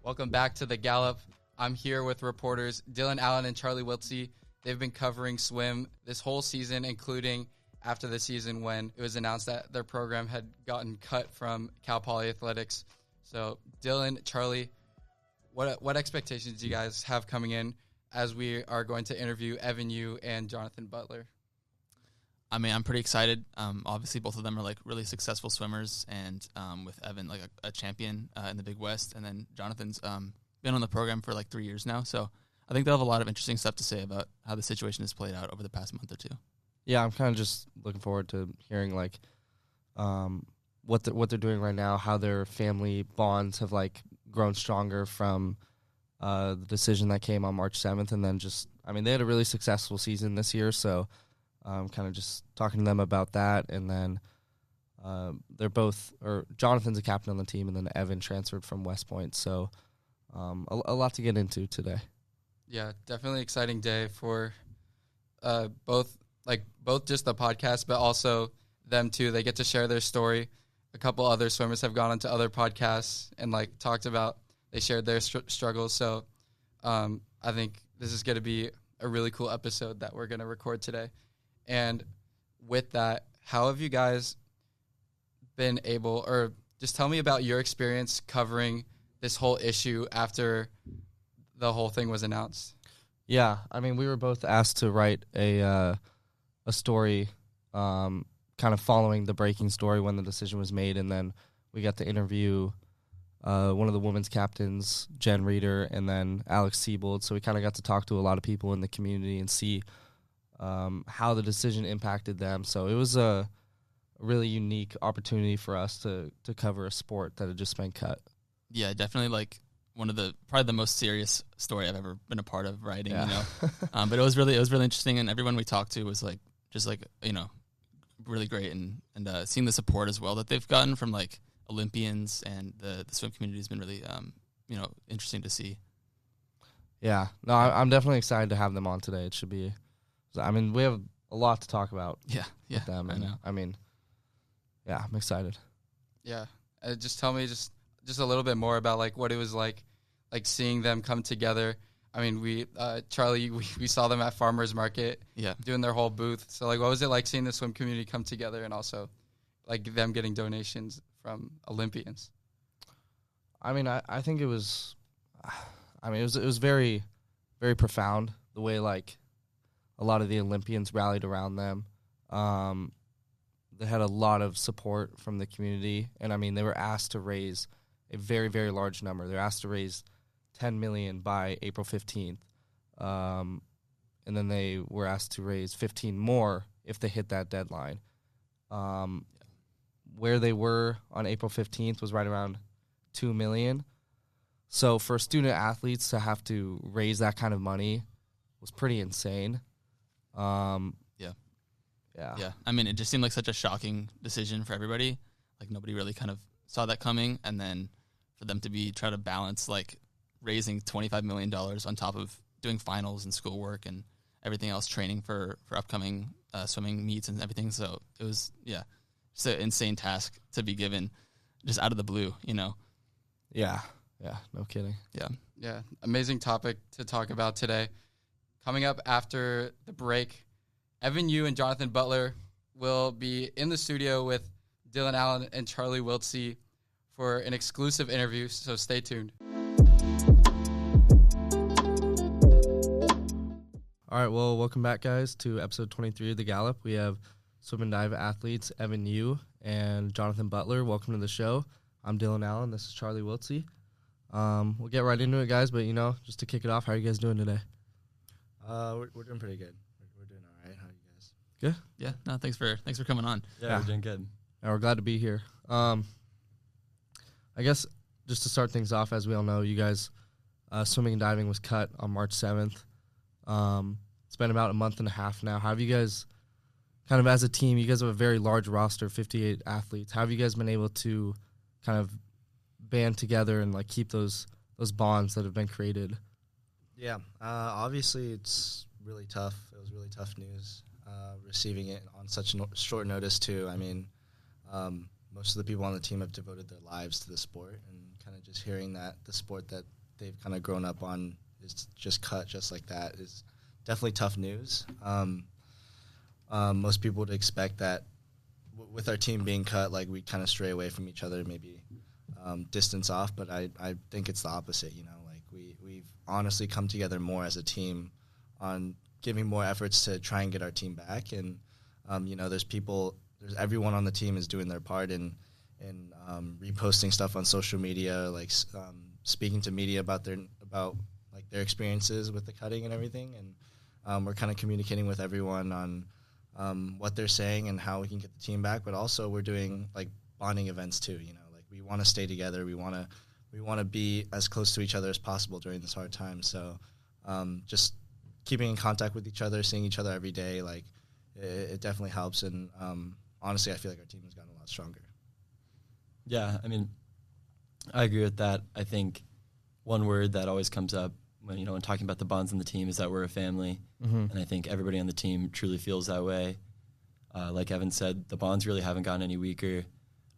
Welcome back to the Gallop. I'm here with reporters Dylan Allen and Charlie Wiltsee. They've been covering swim this whole season, including after the season when it was announced that their program had gotten cut from Cal Poly Athletics. So, Dylan, Charlie, what expectations do you guys have coming in as we are going to interview Evan Yu and Jonathan Butler? I mean, I'm pretty excited. Obviously, both of them are, really successful swimmers, and with Evan, a champion in the Big West, and then Jonathan's been on the program for, 3 years now. So I think they'll have a lot of interesting stuff to say about how the situation has played out over the past month or two. Yeah, I'm kind of just looking forward to hearing, what they're doing right now, how their family bonds have, grown stronger from the decision that came on March 7th, and then they had a really successful season this year, so kind of just talking to them about that, and then Jonathan's a captain on the team, and then Evan transferred from West Point, so a lot to get into today. Yeah, definitely exciting day for both just the podcast, but also them too. They get to share their story. A couple other swimmers have gone onto other podcasts and talked about, they shared their struggles. So I think this is going to be a really cool episode that we're going to record today. And with that, how have you guys been able, or just tell me about your experience covering this whole issue after the whole thing was announced? Yeah, we were both asked to write a story kind of following the breaking story when the decision was made, and then we got to interview one of the women's captains, Jen Reeder, and then Alex Siebold, so we kind of got to talk to a lot of people in the community and see how the decision impacted them. So it was a really unique opportunity for us to cover a sport that had just been cut. Yeah, definitely one of probably the most serious story I've ever been a part of writing, yeah. But it was really interesting, and everyone we talked to was really great, and seeing the support as well that they've gotten from Olympians, and the swim community has been really interesting to see. Yeah, no, I'm definitely excited to have them on today. It should be, we have a lot to talk about. Yeah, with them, and I know. Yeah, I'm excited. Yeah, just tell me just a little bit more about what it was like seeing them come together. We Charlie, we saw them at Farmers Market, doing their whole booth. So what was it like seeing the swim community come together, and also them getting donations from Olympians? I think it was, it was very, very profound the way a lot of the Olympians rallied around them. They had a lot of support from the community, and they were asked to raise a very, very large number. They're asked to raise $10 million by April 15th, and then they were asked to raise 15 more if they hit that deadline. Where they were on April 15th was right around $2 million. So for student athletes to have to raise that kind of money was pretty insane. Yeah. It just seemed like such a shocking decision for everybody. Nobody really kind of saw that coming, and then for them to try to balance raising $25 million on top of doing finals and schoolwork and everything else, training for upcoming swimming meets and everything. So it was, just an insane task to be given just out of the blue, Yeah, no kidding. Yeah, amazing topic to talk about today. Coming up after the break, Evan Yu and Jonathan Butler will be in the studio with Dylan Allen and Charlie Wiltsee for an exclusive interview, so stay tuned. All right, well, welcome back, guys, to episode 23 of The Gallop. We have swim and dive athletes Evan Yu and Jonathan Butler. Welcome to the show. I'm Dylan Allen. This is Charlie Wiltsee. We'll get right into it, guys, but, just to kick it off, how are you guys doing today? We're doing pretty good. We're doing all right. How are you guys? Good? Yeah, no, thanks for coming on. Yeah, we're doing good. We're glad to be here. I guess just to start things off, as we all know, you guys, swimming and diving was cut on March 7th. It's been about a month and a half now. How have you guys, kind of as a team, you guys have a very large roster, 58 athletes. How have you guys been able to kind of band together and keep those bonds that have been created? Yeah, obviously it's really tough. It was really tough news receiving it on such short notice too. Most of the people on the team have devoted their lives to the sport, and kind of just hearing that the sport that they've kind of grown up on is just cut just like that is definitely tough news. Most people would expect that with our team being cut, like we kind of stray away from each other, maybe distance off, but I think it's the opposite, you know, like we've honestly come together more as a team on giving more efforts to try and get our team back. And, you know, there's everyone on the team is doing their part in reposting stuff on social media, like speaking to media about their experiences with the cutting and everything. And we're kind of communicating with everyone on what they're saying and how we can get the team back. But also we're doing like bonding events too, you know, like we want to stay together. We want to be as close to each other as possible during this hard time. So just keeping in contact with each other, seeing each other every day, like it definitely helps. And honestly, I feel like our team has gotten a lot stronger. Yeah, I mean, I agree with that. I think one word that always comes up when talking about the bonds on the team is that we're a family. And I think everybody on the team truly feels that way. Like Evan said, the bonds really haven't gotten any weaker,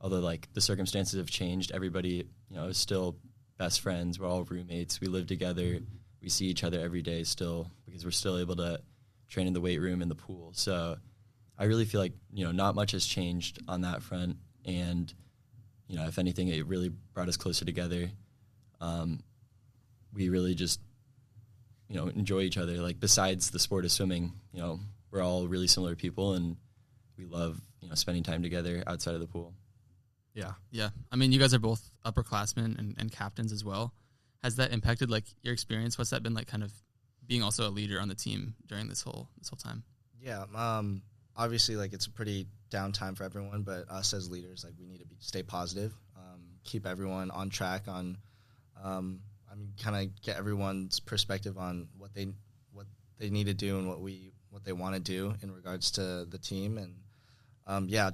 although like the circumstances have changed. Everybody, is still best friends. We're all roommates. We live together. We see each other every day still because we're still able to train in the weight room and the pool. So I really feel like, not much has changed on that front. And, if anything, it really brought us closer together. We really just, enjoy each other. Like besides the sport of swimming, we're all really similar people and we love, spending time together outside of the pool. Yeah. Yeah. I mean, you guys are both upperclassmen and captains as well. Has that impacted like your experience? What's that been like kind of being also a leader on the team during this whole time? Yeah. Obviously like it's a pretty down time for everyone, but us as leaders, like we need to stay positive, keep everyone on track on, kind of get everyone's perspective on what they need to do and what they want to do in regards to the team. And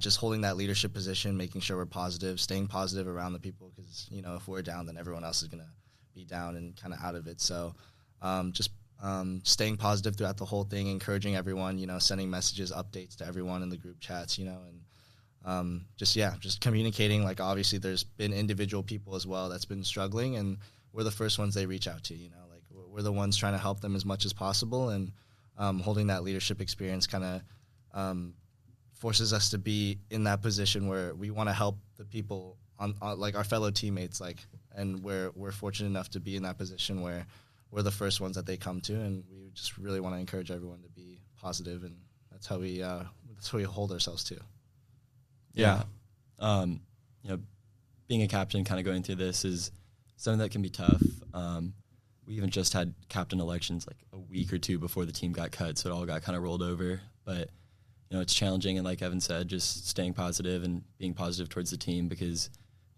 just holding that leadership position, making sure we're positive, staying positive around the people because, if we're down, then everyone else is going to be down and kind of out of it. So just staying positive throughout the whole thing, encouraging everyone, sending messages, updates to everyone in the group chats, and just communicating. Like obviously there's been individual people as well that's been struggling and we're the first ones they reach out to, like we're the ones trying to help them as much as possible. And holding that leadership experience kind of forces us to be in that position where we want to help the people on like our fellow teammates, like, and we're fortunate enough to be in that position where we're the first ones that they come to, and we just really want to encourage everyone to be positive, and that's how we hold ourselves too. Yeah. Being a captain, kind of going through this is something that can be tough. We even just had captain elections like a week or two before the team got cut, so it all got kind of rolled over. But it's challenging, and like Evan said, just staying positive and being positive towards the team because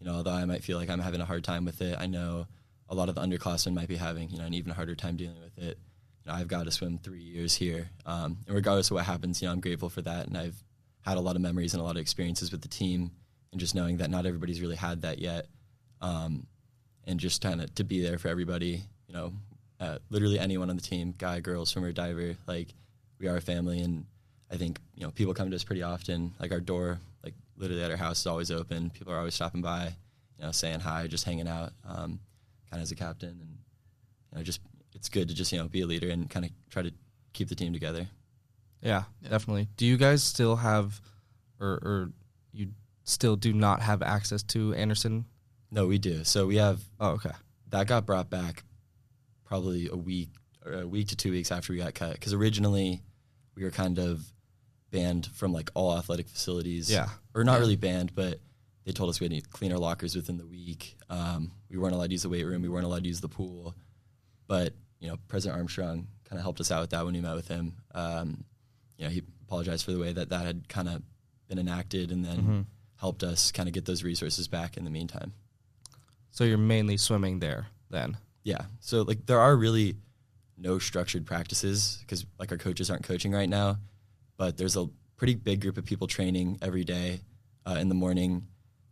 although I might feel like I'm having a hard time with it, I know a lot of the underclassmen might be having an even harder time dealing with it. I've got to swim 3 years here, and regardless of what happens, I'm grateful for that, and I've had a lot of memories and a lot of experiences with the team, and just knowing that not everybody's really had that yet, and just kind of to be there for everybody, literally anyone on the team, guy, girl, swimmer, diver, like we are a family, and I think people come to us pretty often, like our door, like literally at our house is always open. People are always stopping by, saying hi, just hanging out, kind of as a captain, and just it's good to just be a leader and kind of try to keep the team together. Yeah, definitely. Do you guys still have, or you still do not have access to Anderson? No, we do. So we have. Oh, okay. That got brought back probably a week to 2 weeks after we got cut, because originally we were kind of banned from like all athletic facilities. Yeah. Or not really banned, but they told us we had to clean our lockers within the week. We weren't allowed to use the weight room. We weren't allowed to use the pool. But, President Armstrong kind of helped us out with that when we met with him. He apologized for the way that had kind of been enacted, and then helped us kind of get those resources back in the meantime. So you're mainly swimming there then? Yeah. So like there are really no structured practices because like our coaches aren't coaching right now, but there's a pretty big group of people training every day in the morning.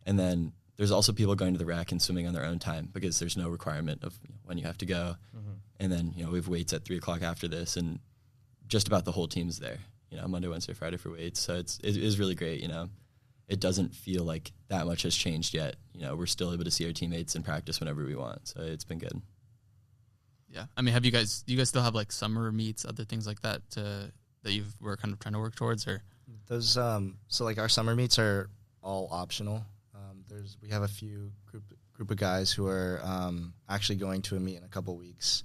And then there's also people going to the rack and swimming on their own time because there's no requirement of when you have to go. And then, we have weights at 3:00 after this, and just about the whole team's there, Monday, Wednesday, Friday for weights. So it is really great, it doesn't feel like that much has changed yet. We're still able to see our teammates in practice whenever we want. So it's been good. Yeah. I mean, do you guys still have like summer meets, other things like that that we're kind of trying to work towards, or? Those, so like our summer meets are all optional. We have a few group of guys who are actually going to a meet in a couple weeks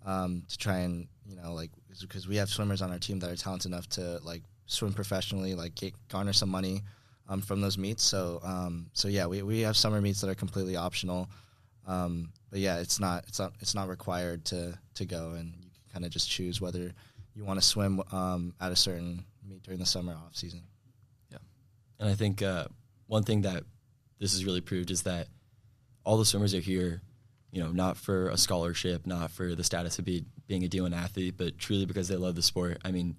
to try and, because we have swimmers on our team that are talented enough to like swim professionally, like garner some money from those meets. So yeah, we have summer meets that are completely optional. But yeah, it's not required to go, and you can kind of just choose whether you want to swim at a certain meet during the summer off season. Yeah, and I think one thing that this has really proved is that all the swimmers are here, not for a scholarship, not for the status of being a D1 athlete, but truly because they love the sport. I mean,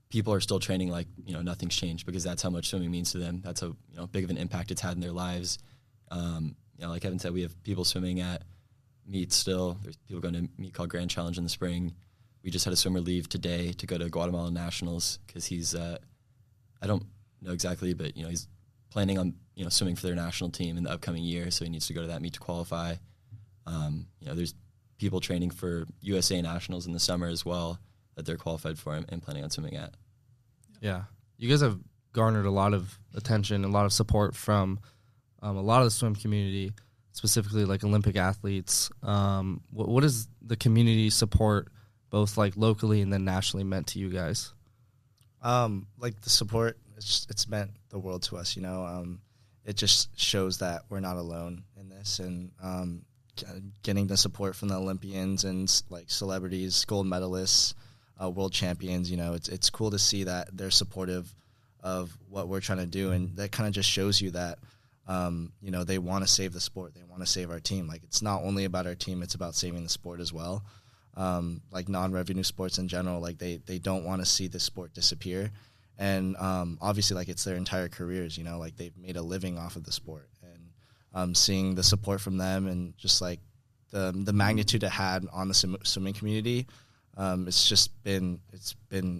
people are still training like, nothing's changed, because that's how much swimming means to them. That's how big of an impact it's had in their lives. Like Evan said, we have people swimming at meets still. There's people going to a meet called Grand Challenge in the spring. We just had a swimmer leave today to go to Guatemala Nationals because he's, I don't know exactly, but, he's planning on, swimming for their national team in the upcoming year, so he needs to go to that meet to qualify. There's people training for USA Nationals in the summer as well that they're qualified for and planning on swimming at. Yeah. You guys have garnered a lot of attention, a lot of support from a lot of the swim community, specifically like Olympic athletes. What is the community support, both like locally and then nationally, meant to you guys? Like the support, it's meant the world to us, It just shows that we're not alone in this, and getting the support from the Olympians and like celebrities, gold medalists, world champions, it's cool to see that they're supportive of what we're trying to do, and that kind of just shows you that they want to save the sport, they want to save our team. Like, it's not only about our team, it's about saving the sport as well. Like non-revenue sports in general, like they don't want to see the sport disappear. And obviously, like, it's their entire careers, like they've made a living off of the sport. And seeing the support from them and just like the magnitude it had on the swimming community, it's been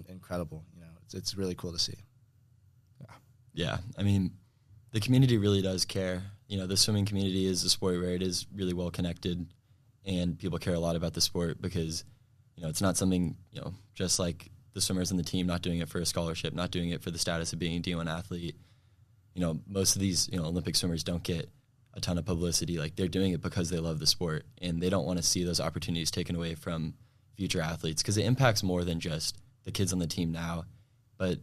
incredible. It's really cool to see. Yeah, I mean, the community really does care. The swimming community is a sport where it is really well connected, and people care a lot about the sport because, it's not something, just like the swimmers on the team not doing it for a scholarship, not doing it for the status of being a D1 athlete. Most of these, Olympic swimmers don't get a ton of publicity. Like, they're doing it because they love the sport, and they don't want to see those opportunities taken away from future athletes, because it impacts more than just the kids on the team now. But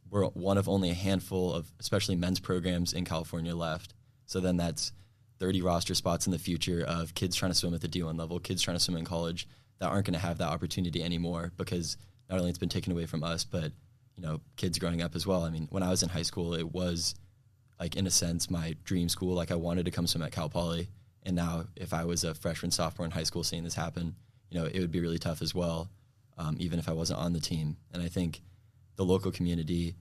we're one of only a handful of, especially men's programs in California, left. So then that's 30 roster spots in the future of kids trying to swim at the D1 level, kids trying to swim in college that aren't going to have that opportunity anymore, because not only it's been taken away from us, but, kids growing up as well. I mean, when I was in high school, it was, like, in a sense, my dream school. Like, I wanted to come swim at Cal Poly. And now if I was a freshman, sophomore in high school seeing this happen, it would be really tough as well, even if I wasn't on the team. And I think the local community,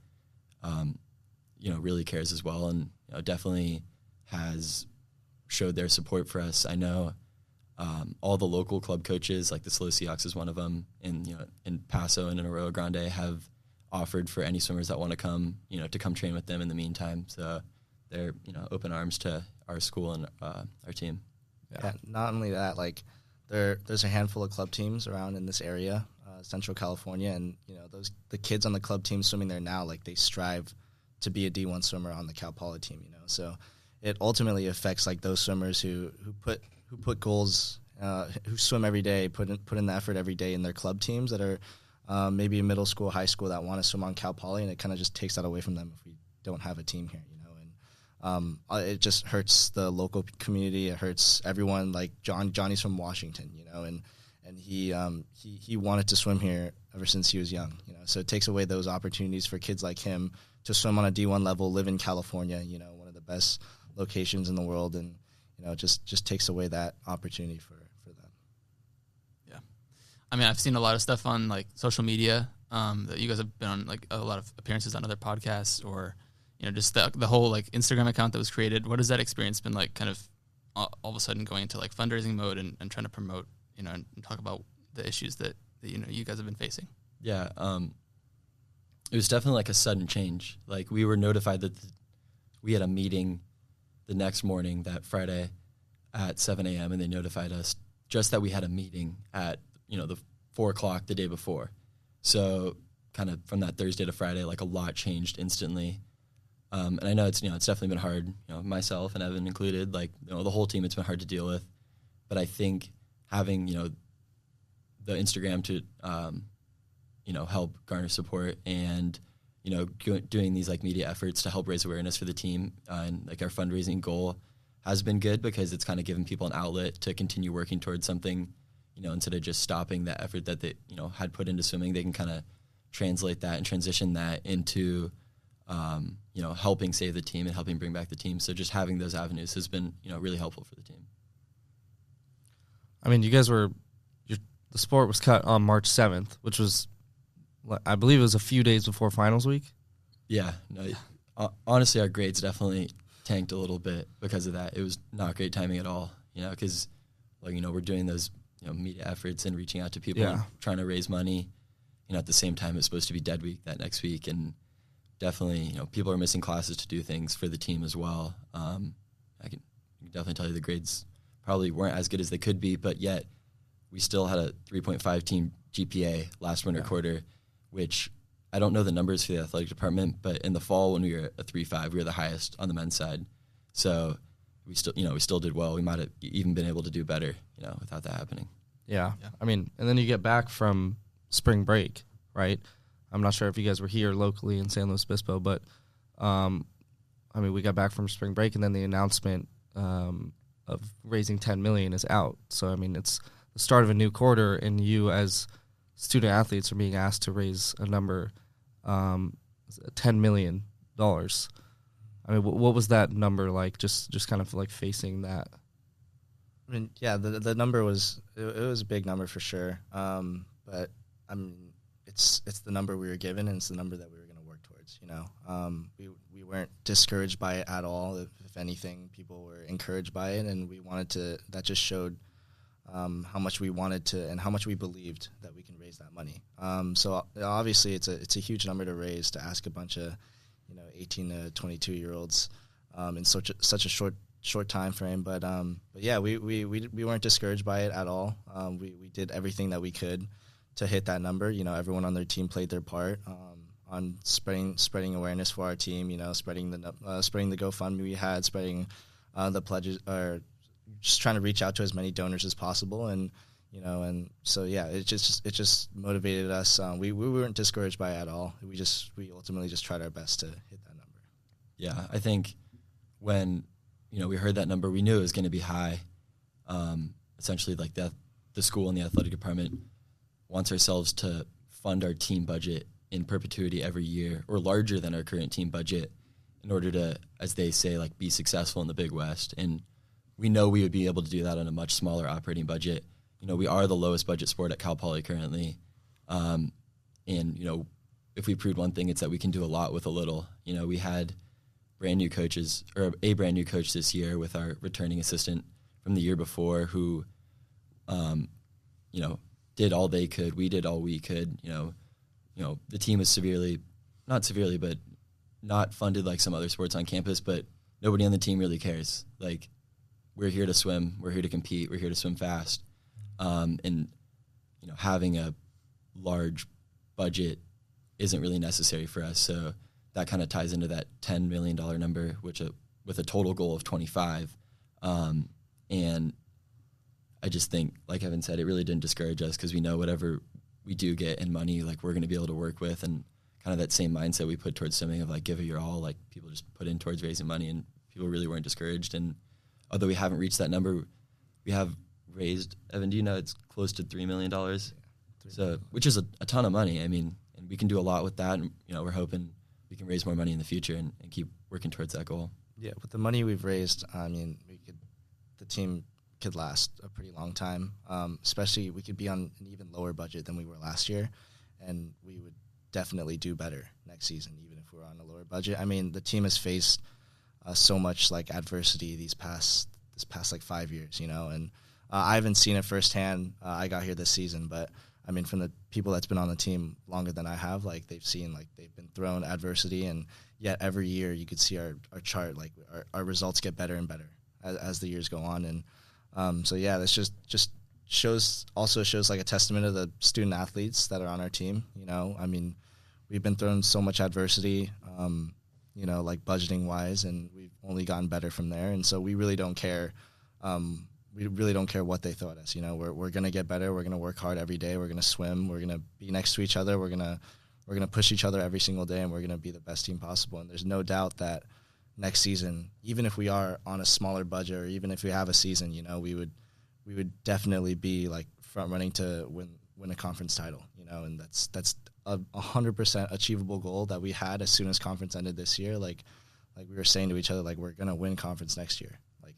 really cares as well, and definitely has showed their support for us. I know all the local club coaches, like the SLO Seahawks is one of them, and in Paso and in Arroyo Grande, have offered for any swimmers that want to come, to come train with them in the meantime. So they're open arms to our school and our team. Yeah. Not only that, like there's a handful of club teams around in this area, Central California, and the kids on the club team swimming there now, like, they strive to be a D1 swimmer on the Cal Poly team. So it ultimately affects like those swimmers who put goals, who swim every day, put in the effort every day in their club teams that are maybe in middle school, high school, that want to swim on Cal Poly, and it kind of just takes that away from them if we don't have a team here. It just hurts the local community. It hurts everyone. Like Johnny's from Washington, and he wanted to swim here ever since he was young, So it takes away those opportunities for kids like him to swim on a D1 level, live in California, one of the best locations in the world, and just takes away that opportunity for them. Yeah, I mean, I've seen a lot of stuff on like social media that you guys have been on, like a lot of appearances on other podcasts, or just the whole like Instagram account that was created. What has that experience been like, kind of all of a sudden going into like fundraising mode and trying to promote, and talk about the issues that you guys have been facing? Yeah, it was definitely like a sudden change. Like, we were notified that we had a meeting the next morning, that Friday, at 7 a.m., and they notified us just that we had a meeting at, the 4 o'clock the day before. So kind of from that Thursday to Friday, like a lot changed instantly. And I know it's definitely been hard, myself and Evan included, like, the whole team, it's been hard to deal with. But I think having, the Instagram to, help garner support and, doing these like media efforts to help raise awareness for the team and like our fundraising goal has been good because it's kind of given people an outlet to continue working towards something, instead of just stopping that effort that they, had put into swimming. They can kind of translate that and transition that into, helping save the team and helping bring back the team. So just having those avenues has been, really helpful for the team. I mean, you guys the sport was cut on March 7th, which was, I believe it was a few days before finals week. Yeah. No, honestly, our grades definitely tanked a little bit because of that. It was not great timing at all, because, we're doing those, media efforts and reaching out to people and trying to raise money. At the same time, it's supposed to be dead week that next week. And definitely, people are missing classes to do things for the team as well. I can definitely tell you the grades probably weren't as good as they could be, but yet we still had a 3.5 team GPA last winter quarter, which I don't know the numbers for the athletic department, but in the fall when we were a 3.5, we were the highest on the men's side. So we still did well. We might have even been able to do better, without that happening. Yeah. I mean, and then you get back from spring break, right? I'm not sure if you guys were here locally in San Luis Obispo, but we got back from spring break, and then the announcement of raising $10 million is out. So I mean, it's the start of a new quarter, and you as student athletes are being asked to raise a number, $10 million. I mean, what was that number like? Just kind of like facing that. I mean, yeah, the number was it was a big number for sure. But I mean, it's the number we were given, and it's the number that we were going to work towards. We weren't discouraged by it at all. If anything, people were encouraged by it, and we wanted to. That just showed how much we wanted to and how much we believed that we can raise that money. So obviously, it's a huge number to raise, to ask a bunch of 18 to 22 year olds in such a short time frame. But yeah, we weren't discouraged by it at all. We did everything that we could to hit that number. Everyone on their team played their part on spreading awareness for our team. Spreading the GoFundMe we had, spreading the pledges, or just trying to reach out to as many donors as possible. And so yeah, it just motivated us. We weren't discouraged by it at all. We ultimately just tried our best to hit that number. Yeah, I think when we heard that number, we knew it was going to be high. Essentially, like the school and the athletic department wants ourselves to fund our team budget in perpetuity every year, or larger than our current team budget, in order to, as they say, like be successful in the Big West. And we know we would be able to do that on a much smaller operating budget. We are the lowest budget sport at Cal Poly currently. And, if we proved one thing, it's that we can do a lot with a little. We had a brand new coach this year with our returning assistant from the year before who, did all they could. We did all we could. The team was not severely, but not funded like some other sports on campus, but nobody on the team really cares. Like, we're here to swim. We're here to compete. We're here to swim fast. And having a large budget isn't really necessary for us. So that kind of ties into that $10 million number, which with a total goal of 25. And I just think, like Evan said, it really didn't discourage us because we know whatever we do get in money, like we're going to be able to work with, and kind of that same mindset we put towards swimming of like give it your all, like people just put in towards raising money, and people really weren't discouraged. And although we haven't reached that number, we have raised, Evan, do you know it's close to $3 million? So, which is a ton of money. I mean, and we can do a lot with that. And, we're hoping we can raise more money in the future and keep working towards that goal. Yeah, with the money we've raised, I mean, the team could last a pretty long time. Especially we could be on an even lower budget than we were last year, and we would definitely do better next season, even if we're on a lower budget. I mean, the team has faced so much like adversity this past like 5 years, and I haven't seen it firsthand. I got here this season, but I mean, from the people that's been on the team longer than I have, like they've seen, like they've been thrown adversity, and yet every year you could see our chart, like our results get better and better as the years go on. And so yeah, this just shows like a testament of the student athletes that are on our team. I mean, we've been thrown so much adversity, like budgeting wise, and we've only gotten better from there. And so we really don't care. We really don't care what they throw at us. We're going to get better. We're going to work hard every day. We're going to swim. We're going to be next to each other. We're going to push each other every single day, and we're going to be the best team possible. And there's no doubt that next season, even if we are on a smaller budget, or even if we have a season, we would definitely be like front running to win a conference title. And that's a 100% achievable goal that we had as soon as conference ended this year. Like we were saying to each other, like, we're going to win conference next year. Like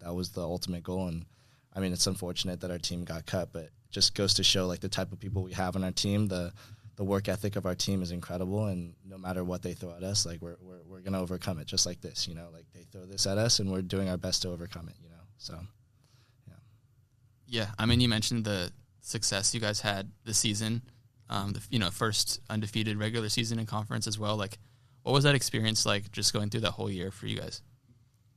that was the ultimate goal. And I mean, it's unfortunate that our team got cut, but it just goes to show like the type of people we have on our team. The work ethic of our team is incredible, and no matter what they throw at us, like we're going to overcome it, just like this. Like they throw this at us and we're doing our best to overcome it. So yeah, I mean, you mentioned the success you guys had this season, the first undefeated regular season in conference as well. Like, what was that experience like, just going through that whole year for you guys?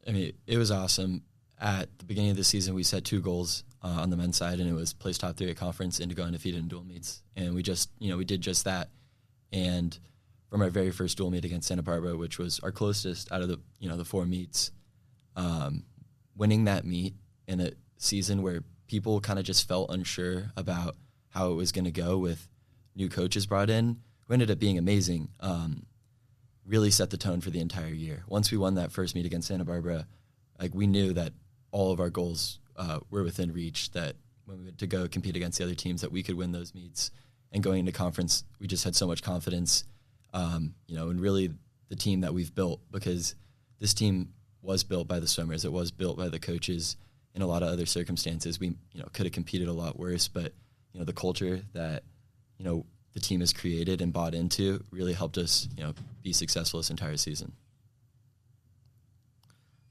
I mean, it was awesome. At the beginning of the season, we set 2 goals on the men's side, and it was place top 3 at conference and to go undefeated in dual meets. And we just, we did just that. And from our very first dual meet against Santa Barbara, which was our closest out of the 4 meets, winning that meet in a season where people kind of just felt unsure about how it was going to go with new coaches brought in, who ended up being amazing, really set the tone for the entire year. Once we won that first meet against Santa Barbara, like, we knew that all of our goals were within reach, that when we went to go compete against the other teams, that we could win those meets. And going into conference, we just had so much confidence, and really the team that we've built, because this team was built by the swimmers. It was built by the coaches. In a lot of other circumstances, we could have competed a lot worse, but the culture that the team has created and bought into really helped us be successful this entire season.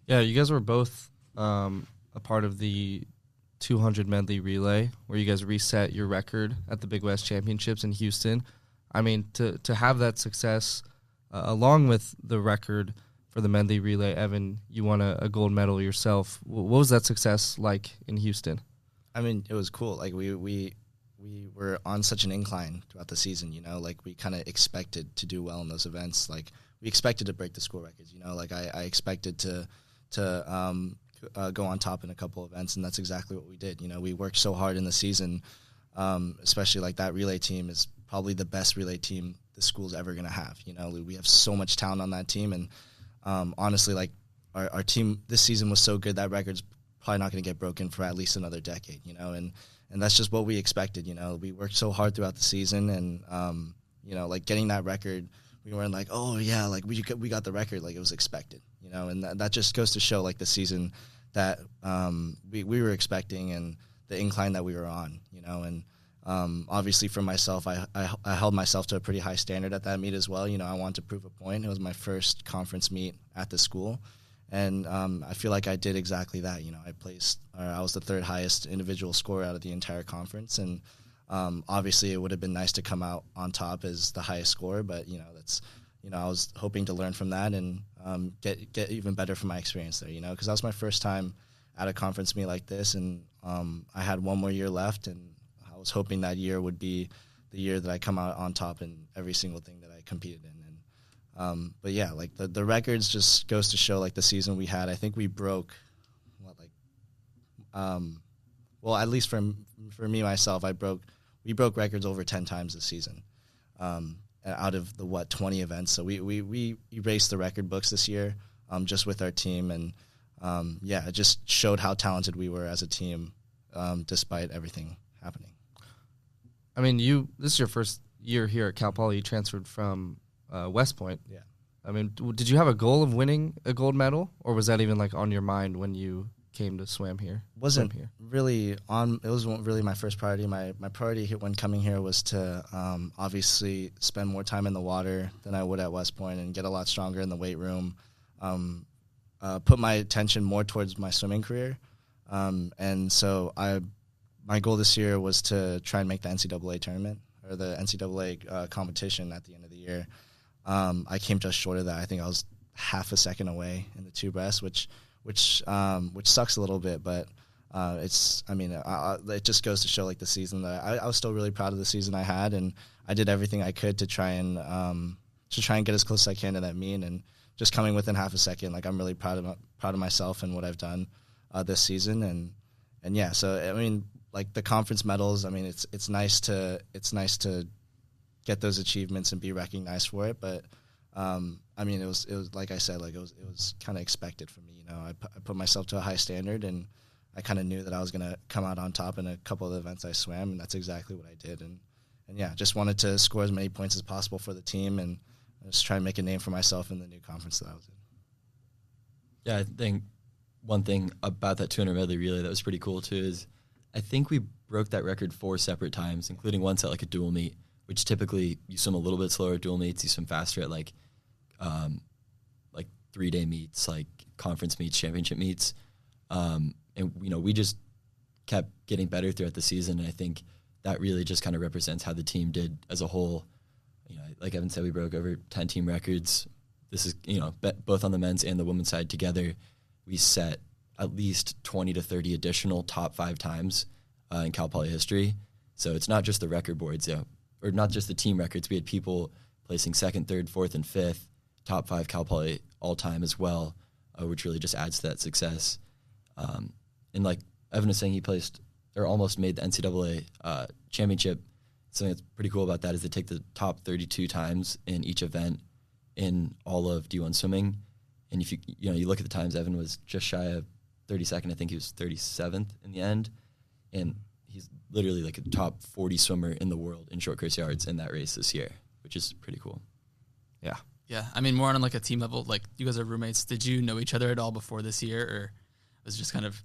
Yeah, you guys were both a part of the 200 medley relay, where you guys reset your record at the Big West Championships in Houston. I mean, to have that success, along with the record for the medley relay, Evan, you won a gold medal yourself. What was that success like in Houston? I mean, it was cool. Like we were on such an incline throughout the season. Like we kind of expected to do well in those events. Like we expected to break the school records. Like I expected to go on top in a couple events, and that's exactly what we did. We worked so hard in the season, especially like that relay team is probably the best relay team the school's ever going to have. We have so much talent on that team, and honestly, like our team this season was so good that record's probably not going to get broken for at least another decade. And that's just what we expected. We worked so hard throughout the season, and like getting that record, we weren't like, oh yeah, like we got the record, like it was expected. And that just goes to show like the season that we were expecting and the incline that we were on. And obviously for myself, I held myself to a pretty high standard at that meet as well. I wanted to prove a point. It was my first conference meet at the school, and I feel like I did exactly that. I was the 3rd highest individual scorer out of the entire conference, and obviously it would have been nice to come out on top as the highest scorer, but that's I was hoping to learn from that and get even better from my experience there. Because that was my first time at a conference meet like this, and I had one more year left, and I was hoping that year would be the year that I come out on top in every single thing that I competed in. And but yeah, like the records just goes to show like the season we had. I think we broke well, at least for me myself, we broke records over 10 times this season. Out of the 20 events. So we erased the record books this year, just with our team, and it just showed how talented we were as a team, despite everything happening. I mean, this is your first year here at Cal Poly. You transferred from West Point. Yeah. I mean, did you have a goal of winning a gold medal, or was that even like on your mind when you came to swim here? Wasn't really on. It wasn't really my first priority. My priority when coming here was to obviously spend more time in the water than I would at West Point and get a lot stronger in the weight room. Put my attention more towards my swimming career, and so my goal this year was to try and make the NCAA tournament, or the NCAA competition at the end of the year. I came just short of that. I think I was half a second away in the 2 breast, which sucks a little bit, but it just goes to show like the season that I was still really proud of the season I had, and I did everything I could to try and get as close as I can to that mean, and just coming within half a second, like I'm really proud of myself and what I've done this season, and yeah. So I mean, like the conference medals, I mean, it's nice to get those achievements and be recognized for it, but I mean, it was like I said, like it was kind of expected for me. You know, I put myself to a high standard, and I kind of knew that I was gonna come out on top in a couple of the events I swam, and that's exactly what I did. And yeah, just wanted to score as many points as possible for the team, and just try and make a name for myself in the new conference that I was in. Yeah, I think one thing about that 200 medley relay that was pretty cool too is I think we broke that record 4 separate times, including once at like a dual meet, which typically you swim a little bit slower at dual meets, you swim faster at like 3-day meets, like conference meets, championship meets. And, you know, we just kept getting better throughout the season. And I think that really just kind of represents how the team did as a whole. You know, like Evan said, we broke over 10 team records. This is, you know, both on the men's and the women's side together, we set at least 20 to 30 additional top 5 times in Cal Poly history. So it's not just the record boards, you know, or not just the team records. We had people placing 2nd, 3rd, 4th, and 5th, top 5 Cal Poly all time as well, which really just adds to that success. And like Evan was saying, he placed or almost made the NCAA championship. Something that's pretty cool about that is they take the top 32 times in each event in all of D1 swimming. And if you look at the times, Evan was just shy of 32nd. I think he was 37th in the end. And he's literally like a top 40 swimmer in the world in short course yards in that race this year, which is pretty cool. Yeah. Yeah, I mean, more on like a team level, like you guys are roommates. Did you know each other at all before this year, or it was just kind of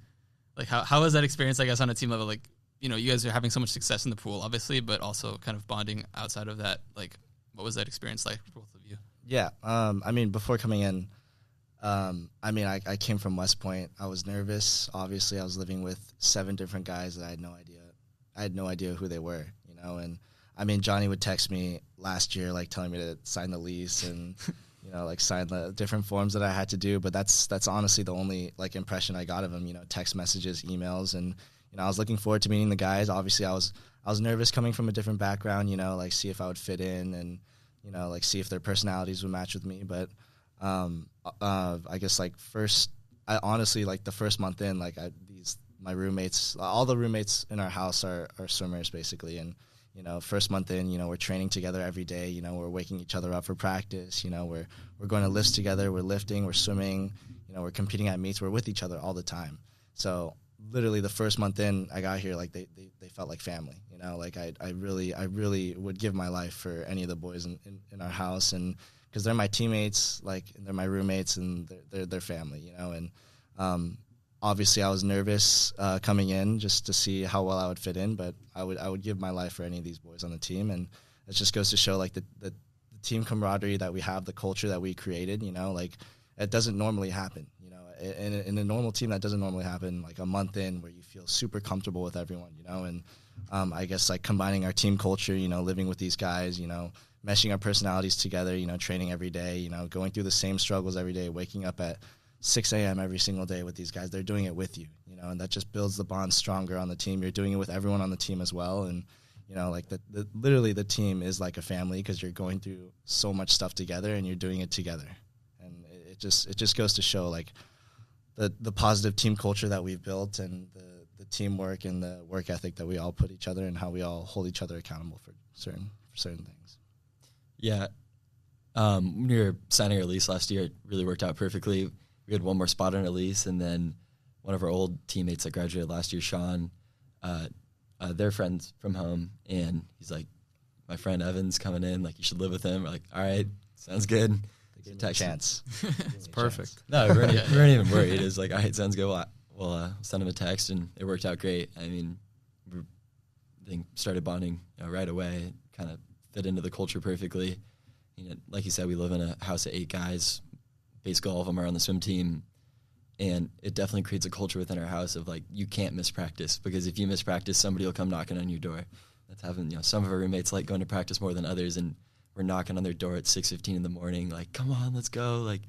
like how was that experience, I guess, on a team level? Like, you know, you guys are having so much success in the pool, obviously, but also kind of bonding outside of that. Like, what was that experience like for both of you? Yeah, I mean, before coming in, I came from West Point. I was nervous. Obviously, I was living with 7 different guys that I had no idea who they were, you know, and I mean, Johnny would text me last year, like telling me to sign the lease and, you know, like sign the different forms that I had to do. But that's honestly the only like impression I got of him, you know, text messages, emails. And, you know, I was looking forward to meeting the guys. Obviously I was nervous coming from a different background, you know, like see if I would fit in and, you know, like see if their personalities would match with me. But I guess like honestly, like the first month in, like my roommates, all the roommates in our house are swimmers basically. And, you know, first month in, you know, we're training together every day. You know, we're waking each other up for practice. You know, we're going to lifts together. We're lifting. We're swimming. You know, we're competing at meets. We're with each other all the time. So literally the first month in, I got here, like they felt like family. You know, like I really would give my life for any of the boys in our house, and because they're my teammates, like and they're my roommates, and they're family. You know, and obviously, I was nervous coming in just to see how well I would fit in, but I would give my life for any of these boys on the team, and it just goes to show like the team camaraderie that we have, the culture that we created. You know, like it doesn't normally happen. You know, in a normal team that doesn't normally happen. Like a month in, where you feel super comfortable with everyone. You know, and I guess like combining our team culture. You know, living with these guys. You know, meshing our personalities together. You know, training every day. You know, going through the same struggles every day. Waking up at 6 a.m. every single day with these guys. They're doing it with you, you know, and that just builds the bond stronger on the team. You're doing it with everyone on the team as well. And, you know, like literally the team is like a family because you're going through so much stuff together and you're doing it together. And it just goes to show like the positive team culture that we've built and the teamwork and the work ethic that we all put each other and how we all hold each other accountable for certain things. Yeah. When we were signing our lease last year, it really worked out perfectly. We had one more spot on our lease, and then one of our old teammates that graduated last year, Sean, they're friends from home, and he's like, my friend Evan's coming in, like, you should live with him. We're like, all right, sounds good. They gave me a chance. It's perfect. No, we weren't even worried. It was like, all right, sounds good. We'll send him a text, and it worked out great. I mean, we started bonding right away, kind of fit into the culture perfectly. You know, like you said, we live in a house of 8 guys. Basically, all of them are on the swim team, and it definitely creates a culture within our house of, like, you can't miss practice, because if you miss practice, somebody will come knocking on your door. That's happened, some of our roommates like going to practice more than others, and we're knocking on their door at 6:15 in the morning, like, come on, let's go. Like,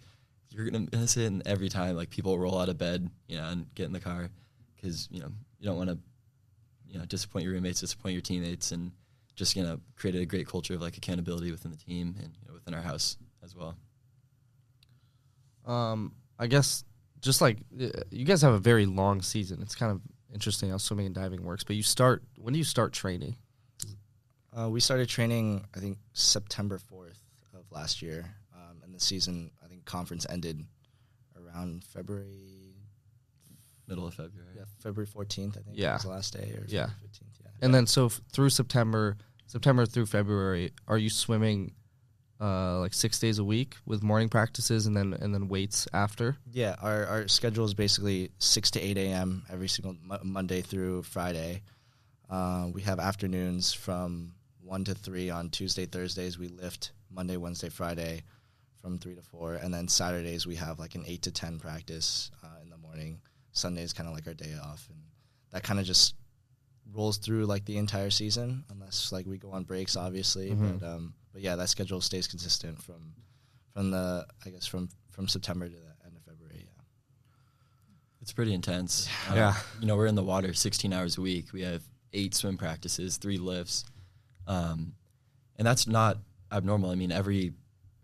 you're going to miss it. And every time, like, people roll out of bed, and get in the car because, you don't want to, disappoint your roommates, disappoint your teammates, and just, create a great culture of, like, accountability within the team and within our house as well. I guess just like you guys have a very long season. It's kind of interesting how swimming and diving works. But when do you start training? We started training, I think, September 4th of last year. And the season, I think, conference ended around Middle of February. Yeah, February 14th, I think. Yeah. Was the last day, or Yeah. February 15th. Yeah. And then so through September through February, are you swimming like 6 days a week with morning practices and then weights after? Yeah, our schedule is basically 6 to 8 a.m. every single Monday through Friday. We have afternoons from 1 to 3 on Tuesday, Thursdays. We lift Monday, Wednesday, Friday from 3 to 4. And then Saturdays we have like an 8 to 10 practice in the morning. Sunday is kind of like our day off. And that kind of just rolls through like the entire season, unless like we go on breaks, obviously. Mm-hmm. But yeah, that schedule stays consistent from September to the end of February. Yeah, It's pretty intense. Yeah. We're in the water 16 hours a week. We have 8 swim practices, 3 lifts. And that's not abnormal. I mean,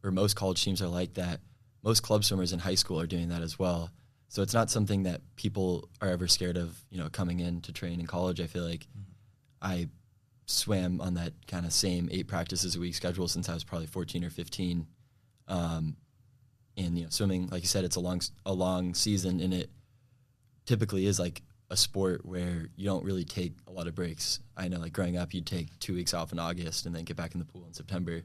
most college teams are like that. Most club swimmers in high school are doing that as well. So it's not something that people are ever scared of, coming in to train in college. I feel like I swam on that kind of same 8 practices a week schedule since I was probably 14 or 15. And, swimming, like you said, it's a long season, and it typically is like a sport where you don't really take a lot of breaks. I know, like, growing up, you'd take 2 weeks off in August and then get back in the pool in September.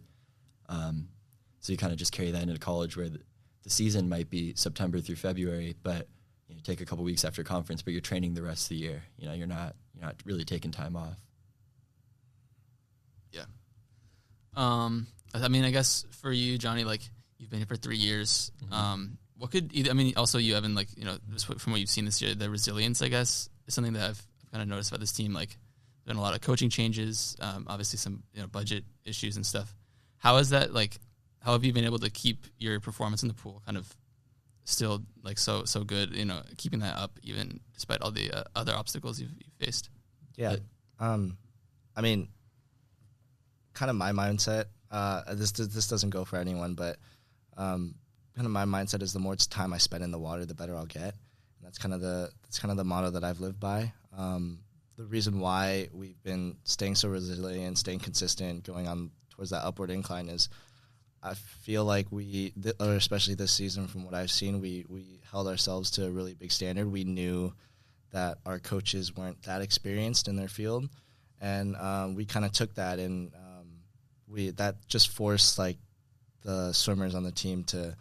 So you kind of just carry that into college, where the season might be September through February, but you take a couple weeks after conference, but you're training the rest of the year. You're not really taking time off. Yeah. I mean, I guess for you, Johnny, like, you've been here for 3 years. Also you, Evan, like, just from what you've seen this year, the resilience, I guess, is something that I've kind of noticed about this team. Like, there's been a lot of coaching changes, obviously some, budget issues and stuff. How is that, like, how have you been able to keep your performance in the pool kind of still, like, so good, keeping that up even despite all the other obstacles you've faced? Yeah. I mean, kind of my mindset, this doesn't go for anyone, but kind of my mindset is the more time I spend in the water, the better I'll get. And that's kind of the motto that I've lived by. The reason why we've been staying so resilient, staying consistent, going on towards that upward incline is, I feel like especially this season, from what I've seen, we held ourselves to a really big standard. We knew that our coaches weren't that experienced in their field, and we kind of took that, and that just forced, like, the swimmers on the team to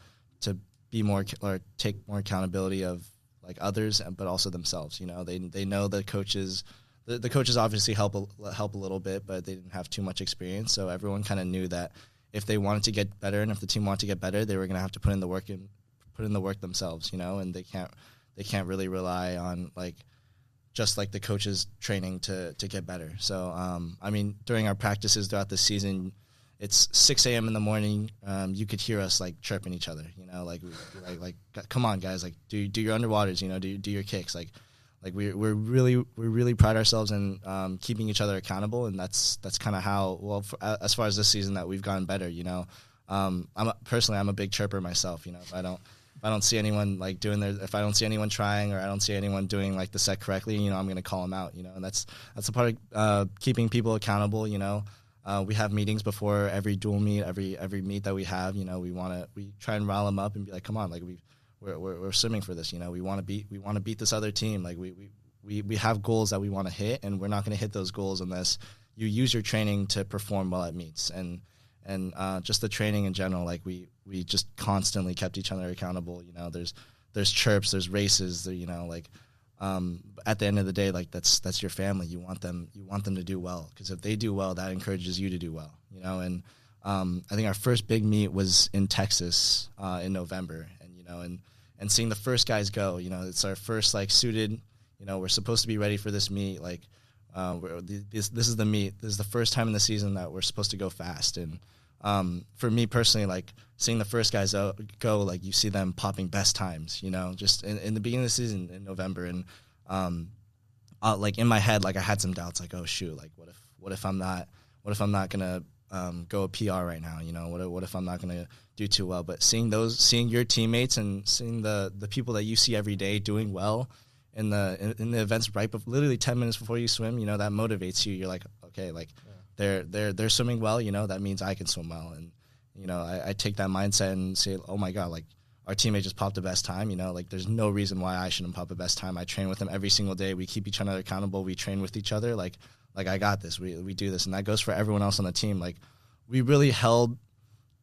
be more, or take more accountability of, like, others, but also themselves. They know the coaches. The coaches obviously help a little bit, but they didn't have too much experience, so everyone kind of knew that if they wanted to get better, and if the team wanted to get better, they were going to have to put in the work themselves, and they can't really rely on, like, just like the coaches training to get better. So, I mean, during our practices throughout the season, it's 6 a.m. in the morning. You could hear us, like, chirping each other, like, come on, guys, like, do your underwaters, do your kicks, like we really pride ourselves in keeping each other accountable, and that's kind of how, as far as this season, that we've gotten better. I'm a big chirper myself. If I don't see anyone, like, if I don't see anyone trying, or I don't see anyone doing, like, the set correctly, I'm going to call them out. And that's a part of keeping people accountable. We have meetings before every dual meet, every meet that we have. We try and rile them up and be like, come on, like, we're swimming for this. We want to beat this other team. Like, we have goals that we want to hit, and we're not going to hit those goals unless you use your training to perform well at meets. And just the training in general, like, we just constantly kept each other accountable. There's chirps, there's races, at the end of the day, like, that's your family. You want them to do well, because if they do well, that encourages you to do well. And I think our first big meet was in Texas in November, and seeing the first guys go, it's our first, like, suited, we're supposed to be ready for this meet. Like, this is the meet. This is the first time in the season that we're supposed to go fast. And for me personally, like seeing the first guys go, like you see them popping best times, just in the beginning of the season in November. And like in my head, like I had some doubts, like, oh shoot, like what if I'm not gonna go a PR right now, what if I'm not gonna do too well? But seeing your teammates and seeing the people that you see every day doing well in the events literally 10 minutes before you swim, that motivates you. You're like, okay, like they're swimming well, that means I can swim well. And I take that mindset and say, oh my god, like our teammate just popped the best time, like there's no reason why I shouldn't pop the best time. I train with him every single day. We keep each other accountable. We train with each other. Like I got this. We do this. And that goes for everyone else on the team. Like we really held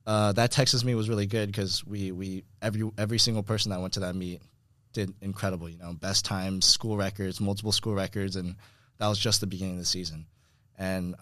that Texas meet was really good because we every single person that went to that meet did incredible, best times, school records, multiple school records, and that was just the beginning of the season. And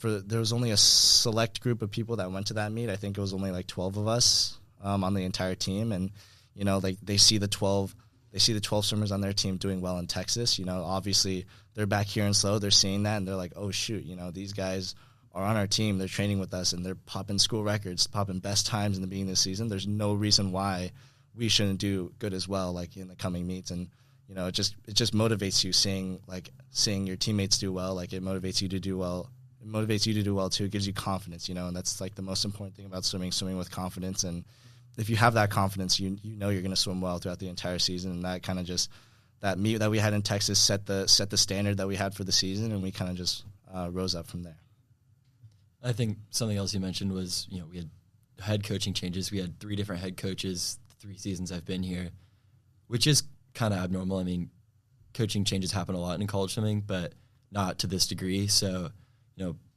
there was only a select group of people that went to that meet. I think it was only like 12 of us on the entire team, and like they see the 12 swimmers on their team doing well in Texas. Obviously they're back here in SLO. They're seeing that and they're like, oh shoot, these guys are on our team. They're training with us and they're popping school records, popping best times in the beginning of the season. There's no reason why we shouldn't do good as well, like in the coming meets. And it just motivates you seeing your teammates do well. Like it motivates you to do well. It motivates you to do well too. It gives you confidence, and that's like the most important thing about swimming with confidence. And if you have that confidence, you're going to swim well throughout the entire season. And that kind of just that meet that we had in Texas set the standard that we had for the season, and we kind of just rose up from there. I think something else you mentioned was, we had head coaching changes. We had 3 different head coaches 3 seasons I've been here, which is kind of abnormal. I mean, coaching changes happen a lot in college swimming, but not to this degree. So,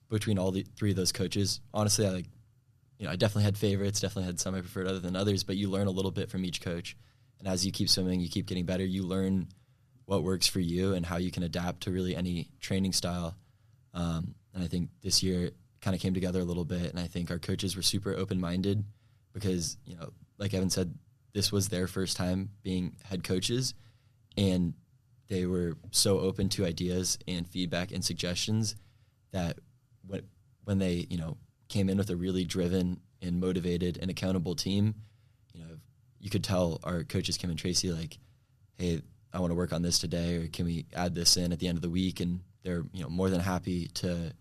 between all the 3 of those coaches, honestly, I definitely had favorites, definitely had some I preferred other than others, but you learn a little bit from each coach. And as you keep swimming, you keep getting better. You learn what works for you and how you can adapt to really any training style. And I think this year kind of came together a little bit, and I think our coaches were super open-minded because, like Evan said, this was their first time being head coaches, and they were so open to ideas and feedback and suggestions that when they, came in with a really driven and motivated and accountable team, you could tell our coaches, Kim and Tracy, like, hey, I want to work on this today, or can we add this in at the end of the week? And they're, more than happy to,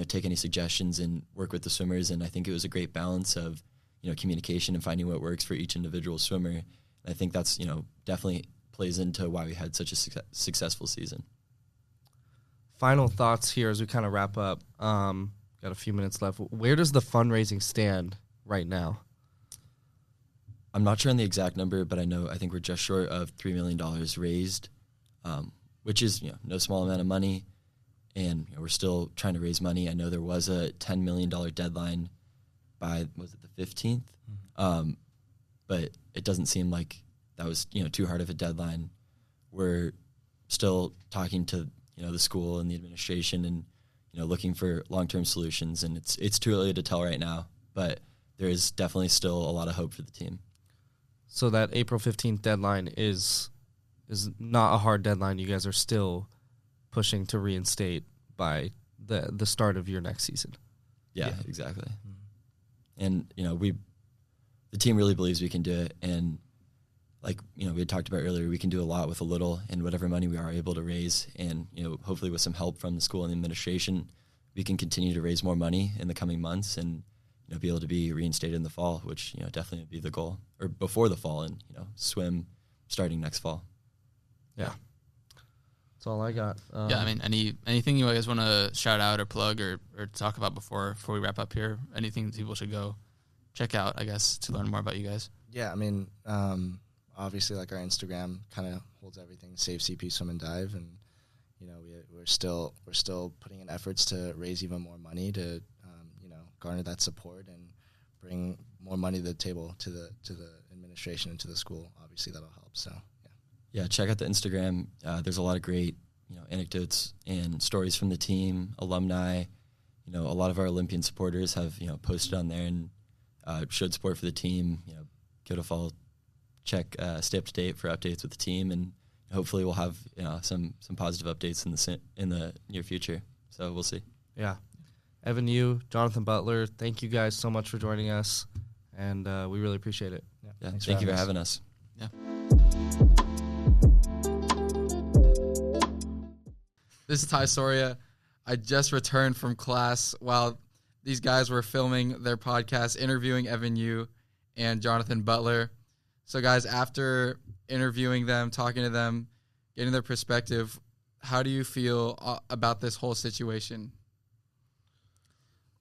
take any suggestions and work with the swimmers. And I think it was a great balance of, communication and finding what works for each individual swimmer. And I think that's, definitely plays into why we had such a successful season. Final thoughts here as we kind of wrap up. Got a few minutes left. Where does the fundraising stand right now? I'm not sure on the exact number, but I think we're just short of $3 million raised, which is no small amount of money. And we're still trying to raise money. I know there was a $10 million deadline by, was it the 15th? Mm-hmm. But it doesn't seem like that was too hard of a deadline. We're still talking to the school and the administration and looking for long-term solutions. And it's too early to tell right now, but there is definitely still a lot of hope for the team. So that April 15th deadline is not a hard deadline. You guys are still pushing to reinstate by the start of your next season. Yeah. Exactly. And the team really believes we can do it. And like we had talked about earlier, we can do a lot with a little, and whatever money we are able to raise, and hopefully with some help from the school and the administration, we can continue to raise more money in the coming months and be able to be reinstated in the fall, which definitely would be the goal, or before the fall, and swim starting next fall. Yeah. That's all I got. Yeah, I mean, anything you guys want to shout out or plug or talk about before we wrap up here? Anything that people should go check out, I guess, to learn more about you guys? Yeah, I mean, obviously, like our Instagram kind of holds everything. Save CP Swim and Dive, and we're still putting in efforts to raise even more money to garner that support and bring more money to the table to the administration and to the school. Obviously, that'll help. So yeah, check out the Instagram. There's a lot of great anecdotes and stories from the team, alumni. A lot of our Olympian supporters have posted on there and showed support for the team. Give it a follow. Check, stay up to date for updates with the team, and hopefully we'll have some positive updates in the near future. So we'll see. Yeah, Evan Yu, Jonathan Butler, thank you guys so much for joining us, and we really appreciate it. Yeah, thank you for having us. Yeah. This is Ty Soria. I just returned from class while these guys were filming their podcast, interviewing Evan Yu and Jonathan Butler. So, guys, after interviewing them, talking to them, getting their perspective, how do you feel about this whole situation?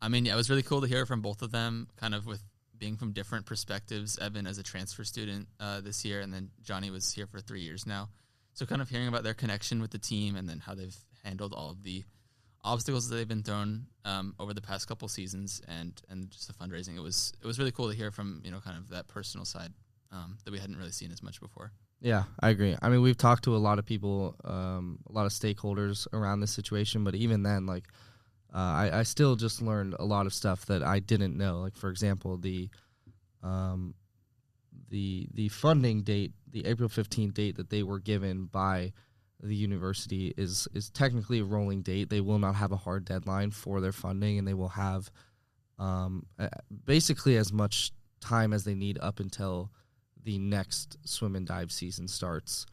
I mean, yeah, it was really cool to hear from both of them, kind of with being from different perspectives. Evan as a transfer student this year, and then Johnny was here for 3 years now. So kind of hearing about their connection with the team and then how they've handled all of the obstacles that they've been thrown over the past couple seasons and just the fundraising. It was really cool to hear from, kind of that personal side that we hadn't really seen as much before. Yeah, I agree. I mean, we've talked to a lot of people, a lot of stakeholders around this situation, but even then, like, I still just learned a lot of stuff that I didn't know. Like, for example, the funding date, the April 15th date that they were given by the university is technically a rolling date. They will not have a hard deadline for their funding, and they will have basically as much time as they need up until the next swim and dive season starts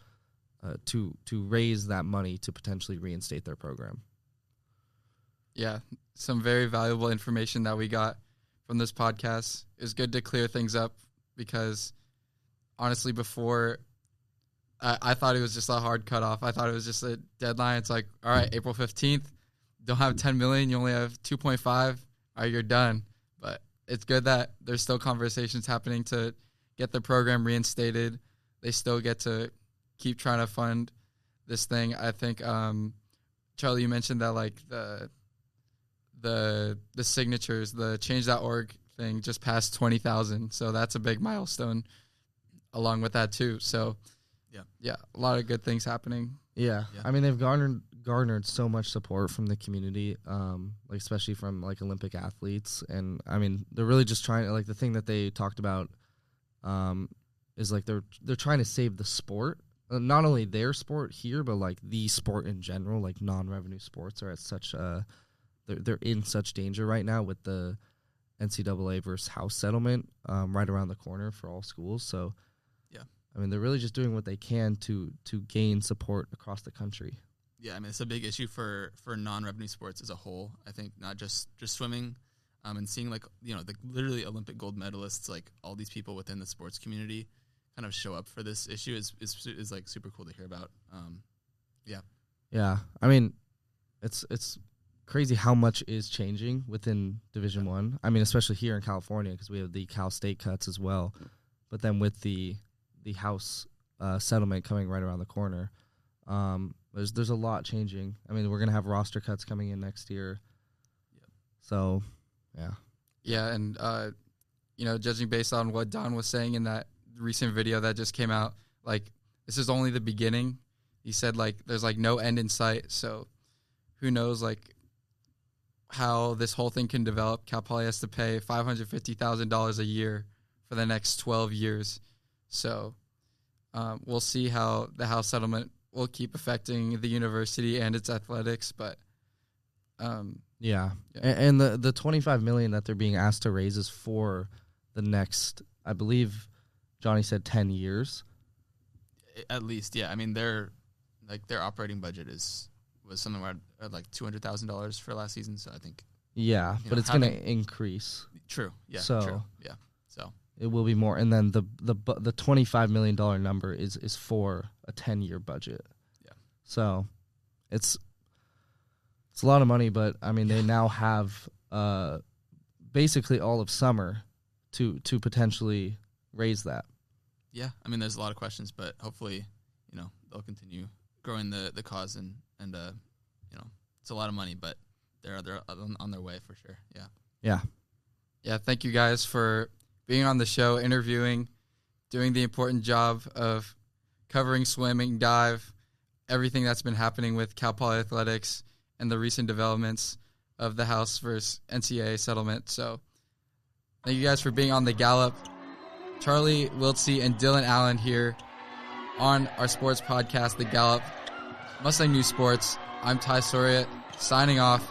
to raise that money to potentially reinstate their program. Yeah, some very valuable information that we got from this podcast. It's good to clear things up because, honestly, before I thought it was just a hard cutoff. I thought it was just a deadline. It's like, all right, April 15th, don't have 10 million, you only have 2.5. All right, you're done. But it's good that there's still conversations happening to get the program reinstated. They still get to keep trying to fund this thing. I think, Charlie, you mentioned that, like, the signatures, the Change.org thing just passed 20,000. So that's a big milestone along with that too. So yeah, a lot of good things happening. Yeah. I mean, they've garnered so much support from the community, like especially from like Olympic athletes. And I mean, they're really just trying to, like, the thing that they talked about is like they're trying to save the sport. Not only their sport here, but like the sport in general. Like non-revenue sports are at such they're in such danger right now with the NCAA versus House settlement right around the corner for all schools. So, yeah, I mean, they're really just doing what they can to gain support across the country. Yeah, I mean, it's a big issue for non-revenue sports as a whole. I think not just swimming, and seeing, like, the literally Olympic gold medalists, like all these people within the sports community kind of show up for this issue is like super cool to hear about. Yeah. I mean, it's crazy how much is changing within Division I. I mean, especially here in California, because we have the Cal State cuts as well. But then with the House settlement coming right around the corner, there's a lot changing. I mean, we're going to have roster cuts coming in next year. Yep. So, yeah. Yeah, and, judging based on what Don was saying in that recent video that just came out, like, this is only the beginning. He said, like, there's, like, no end in sight. So who knows, like, how this whole thing can develop. Cal Poly has to pay $550,000 a year for the next 12 years. So we'll see how the House settlement will keep affecting the university and its athletics. But yeah. And the $25 million that they're being asked to raise is for the next, I believe Johnny said 10 years. At least, yeah. I mean, their operating budget was something where like $200,000 for last season. So I think, but it's going to increase. True. Yeah. So true. Yeah. So it will be more. And then the $25 million number is for a 10-year budget. Yeah. So it's a lot of money, but I mean, they now have basically all of summer to potentially raise that. Yeah. I mean, there's a lot of questions, but hopefully, they'll continue growing the cause and it's a lot of money, but they're on their way for sure. Yeah. Thank you guys for being on the show, interviewing, doing the important job of covering swimming, dive, everything that's been happening with Cal Poly athletics and the recent developments of the House versus NCAA settlement. So thank you guys for being on the Gallop. Charlie, Wiltsee, and Dylan Allen here on our sports podcast, The Gallop, Mustang News Sports. I'm Ty Soria, signing off.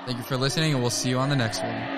Thank you for listening, and we'll see you on the next one.